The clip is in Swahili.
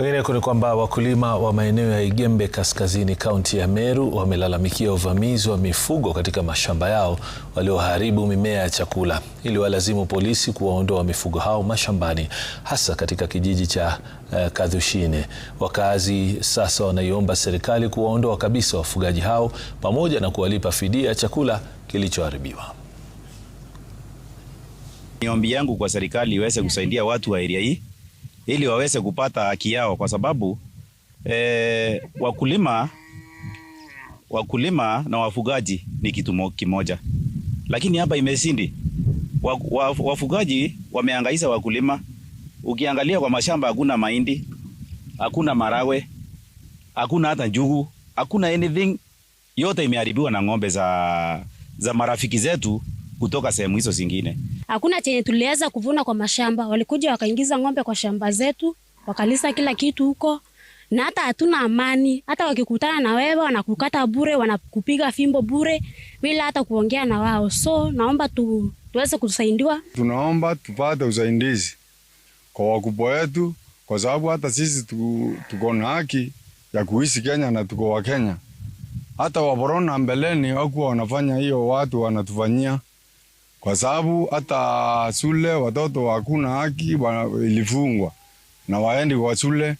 Kwingineko ni kwamba wakulima wa maeneo ya Igembe Kaskazini, kaunti ya Meru wamelalamikia uvamizi wa mifugo katika mashamba yao walioharibu mimea ya chakula. Ili walazimu polisi kuwaondoa mifugo hao mashambani, hasa katika kijiji cha Kadhushine. Wakazi sasa wanaiomba serikali kuwaondoa kabisa wafugaji hao pamoja na kuwalipa fidia ya chakula kilichoharibiwa. Ni ombi yangu kwa serikali iweze kusaidia watu wa area hii ili waweze kupata haki yao, kwa sababu wakulima na wafugaji ni kitu kimoja, lakini hapa imesindi. Wafugaji wamehangaisha wakulima. Ukiangalia kwa mashamba hakuna mahindi, hakuna marawe, hakuna hata njugu, hakuna anything. Yote imeharibiwa na ng'ombe za marafiki zetu kutoka sehemu hizo zingine. Hakuna chenye tuliweza kuvuna kwa mashamba. Walikuja wakaingiza ng'ombe kwa shamba zetu, wakalisa kila kitu huko, na hata hatuna amani. Hata wakikutana na wewe wanakukata bure, wanakupiga fimbo bure bila hata kuongea na wao. So naomba tuweze kusaidiwa. Tunaomba tupate usaidizi kwa wakubwa wetu, kwa sababu hata sisi tuko na haki ya kuishi Kenya na tuko wa Kenya. Hata waborona mbeleni hawakuwa wanafanya hiyo, watu wanatufanyia, kwa sababu hata shule watoto hakuna haki, ilifungwa na waendi kwa shule.